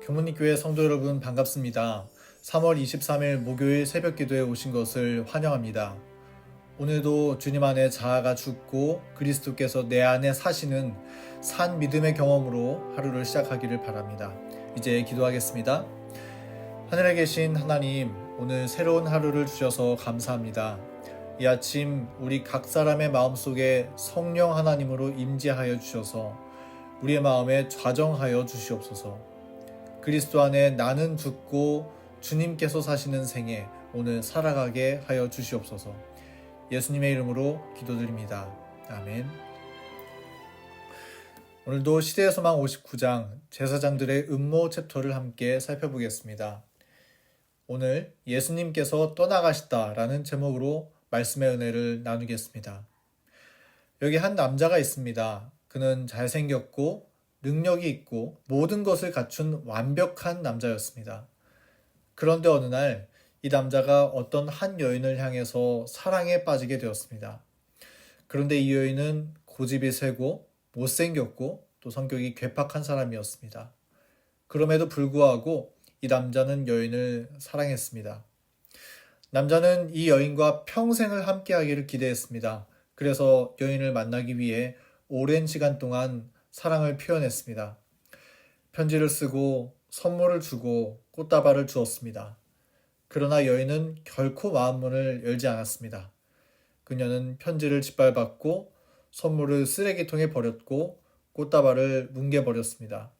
교문리교회 성도 여러분 반갑습니다. 3월 23일 목요일 새벽 기도에 오신 것을 환영합니다. 오늘도 주님 안에 자아가 죽고 그리스도께서 내 안에 사시는 산 믿음의 경험으로 하루를 시작하기를 바랍니다. 이제 기도하겠습니다. 하늘에 계신 하나님, 오늘 새로운 하루를 주셔서 감사합니다. 이 아침 우리 각 사람의 마음속에 성령 하나님으로 임재하여 주셔서 우리의 마음에 좌정하여 주시옵소서. 그리스도 안에 나는 죽고 주님께서 사시는 생에 오늘 살아가게 하여 주시옵소서. 예수님의 이름으로 기도드립니다. 아멘. 오늘도 시대의 소망 59장 제사장들의 음모 챕터를 함께 살펴보겠습니다. 오늘 예수님께서 떠나가시다라는 제목으로 말씀의 은혜를 나누겠습니다. 여기 한 남자가 있습니다. 그는 잘생겼고 능력이 있고 모든 것을 갖춘 완벽한 남자였습니다. 그런데 어느 날 이 남자가 어떤 한 여인을 향해서 사랑에 빠지게 되었습니다. 그런데 이 여인은 고집이 세고 못생겼고 또 성격이 괴팍한 사람이었습니다. 그럼에도 불구하고 이 남자는 여인을 사랑했습니다. 남자는 이 여인과 평생을 함께하기를 기대했습니다. 그래서 여인을 만나기 위해 오랜 시간 동안 사랑을 표현했습니다. 편지를 쓰고 선물을 주고 꽃다발을 주었습니다. 그러나 여인은 결코 마음문을 열지 않았습니다. 그녀는 편지를 짓밟았고 선물을 쓰레기통에 버렸고 꽃다발을 뭉개버렸습니다.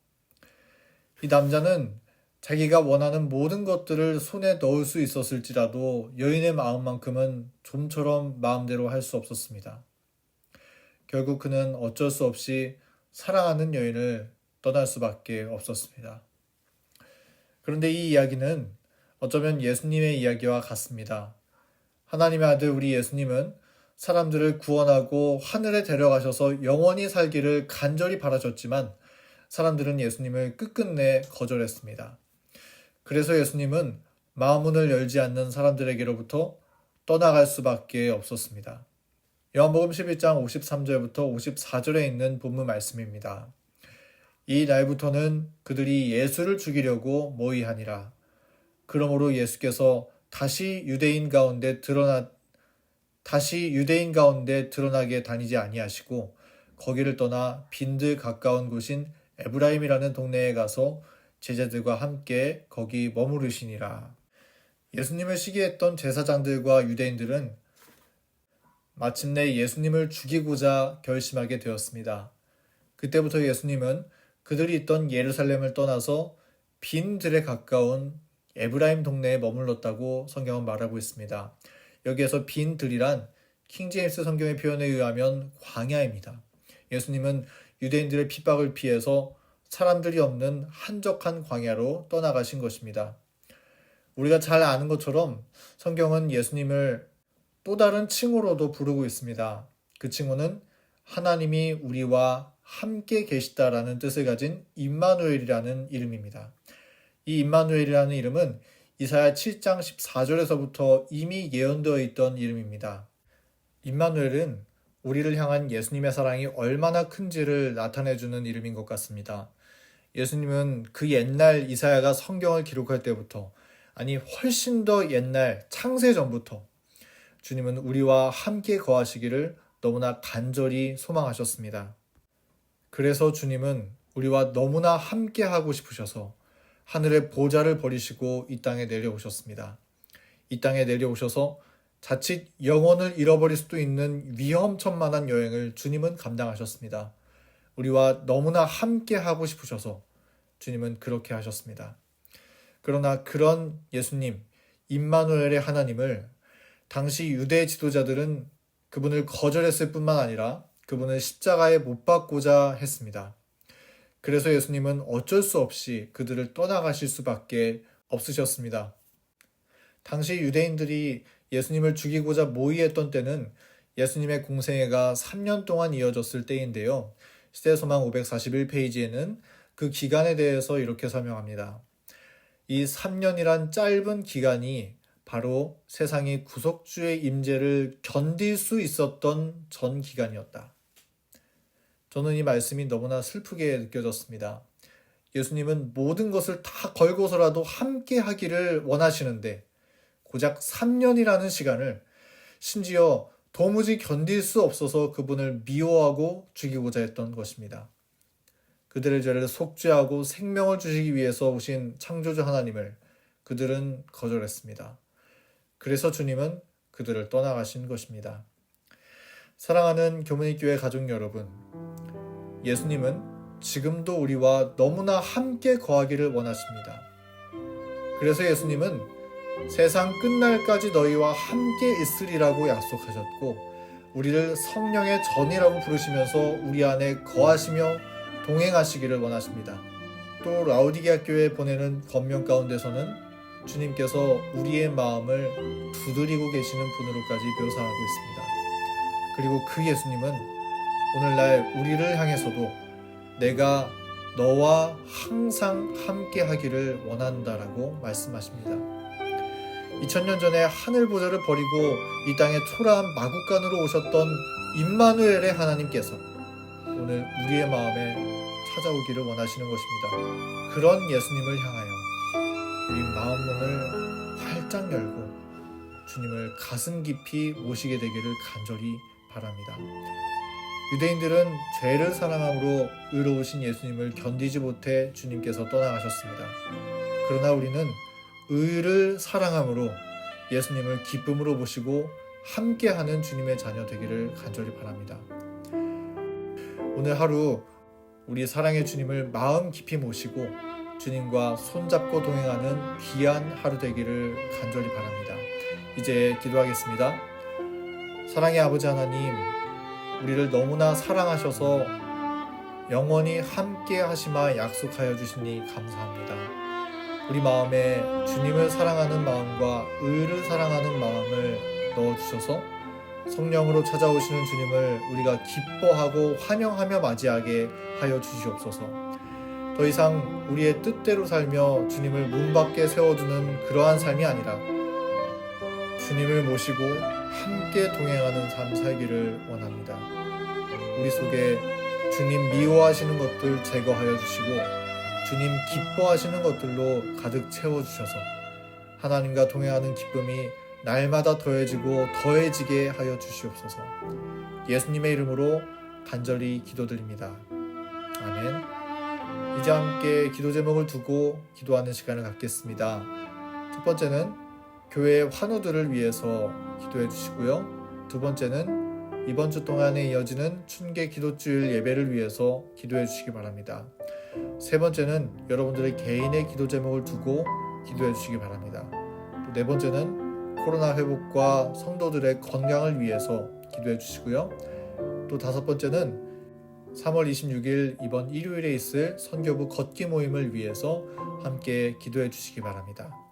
이 남자는 자기가 원하는 모든 것들을 손에 넣을 수 있었을지라도 여인의 마음만큼은 좀처럼 마음대로 할 수 없었습니다. 결국 그는 어쩔 수 없이 사랑하는 여인을 떠날 수밖에 없었습니다. 그런데 이 이야기는 어쩌면 예수님의 이야기와 같습니다. 하나님의 아들 우리 예수님은 사람들을 구원하고 하늘에 데려가셔서 영원히 살기를 간절히 바라셨지만 사람들은 예수님을 끝끝내 거절했습니다. 그래서 예수님은 마음문을 열지 않는 사람들에게로부터 떠나갈 수밖에 없었습니다. 요한복음 11장 53절부터 54절에 있는 본문 말씀입니다. 이 날부터는 그들이 예수를 죽이려고 모의하니라. 그러므로 예수께서 다시 유대인 가운데 드러나게 다니지 아니하시고 거기를 떠나 빈들 가까운 곳인 에브라임이라는 동네에 가서 제자들과 함께 거기 머무르시니라. 예수님을 시기했던 제사장들과 유대인들은 마침내 예수님을 죽이고자 결심하게 되었습니다. 그때부터 예수님은 그들이 있던 예루살렘을 떠나서 빈 들에 가까운 에브라임 동네에 머물렀다고 성경은 말하고 있습니다. 여기에서 빈 들이란 킹제임스 성경의 표현에 의하면 광야입니다. 예수님은 유대인들의 핍박을 피해서 사람들이 없는 한적한 광야로 떠나가신 것입니다. 우리가 잘 아는 것처럼 성경은 예수님을 또 다른 칭호로도 부르고 있습니다. 그 칭호는 하나님이 우리와 함께 계시다라는 뜻을 가진 임마누엘이라는 이름입니다. 이 임마누엘이라는 이름은 이사야 7장 14절에서부터 이미 예언되어 있던 이름입니다. 임마누엘은 우리를 향한 예수님의 사랑이 얼마나 큰지를 나타내주는 이름인 것 같습니다. 예수님은 그 옛날 이사야가 성경을 기록할 때부터, 아니 훨씬 더 옛날 창세 전부터 주님은 우리와 함께 거하시기를 너무나 간절히 소망하셨습니다. 그래서 주님은 우리와 너무나 함께 하고 싶으셔서 하늘의 보좌를 버리시고 이 땅에 내려오셨습니다. 이 땅에 내려오셔서 자칫 영혼을 잃어버릴 수도 있는 위험천만한 여행을 주님은 감당하셨습니다. 우리와 너무나 함께 하고 싶으셔서 주님은 그렇게 하셨습니다. 그러나 그런 예수님, 임마누엘의 하나님을 당시 유대 지도자들은 그분을 거절했을 뿐만 아니라 그분을 십자가에 못 박고자 했습니다. 그래서 예수님은 어쩔 수 없이 그들을 떠나가실 수밖에 없으셨습니다. 당시 유대인들이 예수님을 죽이고자 모의했던 때는 예수님의 공생애가 3년 동안 이어졌을 때인데요. 시대소망 541페이지에는 그 기간에 대해서 이렇게 설명합니다. 이 3년이란 짧은 기간이 바로 세상이 구속주의 임재를 견딜 수 있었던 전 기간이었다. 저는 이 말씀이 너무나 슬프게 느껴졌습니다. 예수님은 모든 것을 다 걸고서라도 함께 하기를 원하시는데 고작 3년이라는 시간을 심지어 도무지 견딜 수 없어서 그분을 미워하고 죽이고자 했던 것입니다. 그들의 죄를 속죄하고 생명을 주시기 위해서 오신 창조주 하나님을 그들은 거절했습니다. 그래서 주님은 그들을 떠나가신 것입니다. 사랑하는 교문의교회 가족 여러분, 예수님은 지금도 우리와 너무나 함께 거하기를 원하십니다. 그래서 예수님은 세상 끝날까지 너희와 함께 있으리라고 약속하셨고 우리를 성령의 전이라고 부르시면서 우리 안에 거하시며 동행하시기를 원하십니다. 또 라오디게아 교회에 보내는 권면 가운데서는 주님께서 우리의 마음을 두드리고 계시는 분으로까지 묘사하고 있습니다. 그리고 그 예수님은 오늘날 우리를 향해서도 내가 너와 항상 함께 하기를 원한다라고 말씀하십니다. 2000년 전에 하늘 보좌를 버리고 이 땅의 초라한 마국간으로 오셨던 임마누엘의 하나님께서 오늘 우리의 마음에 찾아오기를 원하시는 것입니다. 그런 예수님을 향하여 우리 마음 문을 활짝 열고 주님을 가슴 깊이 모시게 되기를 간절히 바랍니다. 유대인들은 죄를 사랑함으로 의로우신 예수님을 견디지 못해 주님께서 떠나가셨습니다. 그러나 우리는 의를 사랑함으로 예수님을 기쁨으로 보시고 함께하는 주님의 자녀 되기를 간절히 바랍니다. 오늘 하루 우리 사랑의 주님을 마음 깊이 모시고 주님과 손잡고 동행하는 귀한 하루 되기를 간절히 바랍니다. 이제 기도하겠습니다. 사랑의 아버지 하나님, 우리를 너무나 사랑하셔서 영원히 함께 하시마 약속하여 주시니 감사합니다. 우리 마음에 주님을 사랑하는 마음과 의를 사랑하는 마음을 넣어주셔서 성령으로 찾아오시는 주님을 우리가 기뻐하고 환영하며 맞이하게 하여 주시옵소서. 더 이상 우리의 뜻대로 살며 주님을 문 밖에 세워두는 그러한 삶이 아니라 주님을 모시고 함께 동행하는 삶 살기를 원합니다. 우리 속에 주님 미워하시는 것들 제거하여 주시고 주님 기뻐하시는 것들로 가득 채워주셔서 하나님과 동행하는 기쁨이 날마다 더해지고 더해지게 하여 주시옵소서. 예수님의 이름으로 간절히 기도드립니다. 아멘. 이제 함께 기도 제목을 두고 기도하는 시간을 갖겠습니다. 첫 번째는 교회의 환우들을 위해서 기도해 주시고요. 두 번째는 이번 주 동안에 이어지는 춘계 기도주일 예배를 위해서 기도해 주시기 바랍니다. 세 번째는 여러분들의 개인의 기도 제목을 두고 기도해 주시기 바랍니다. 또 네 번째는 코로나 회복과 성도들의 건강을 위해서 기도해 주시고요. 또 다섯 번째는 3월 26일 이번 일요일에 있을 선교부 걷기 모임을 위해서 함께 기도해 주시기 바랍니다.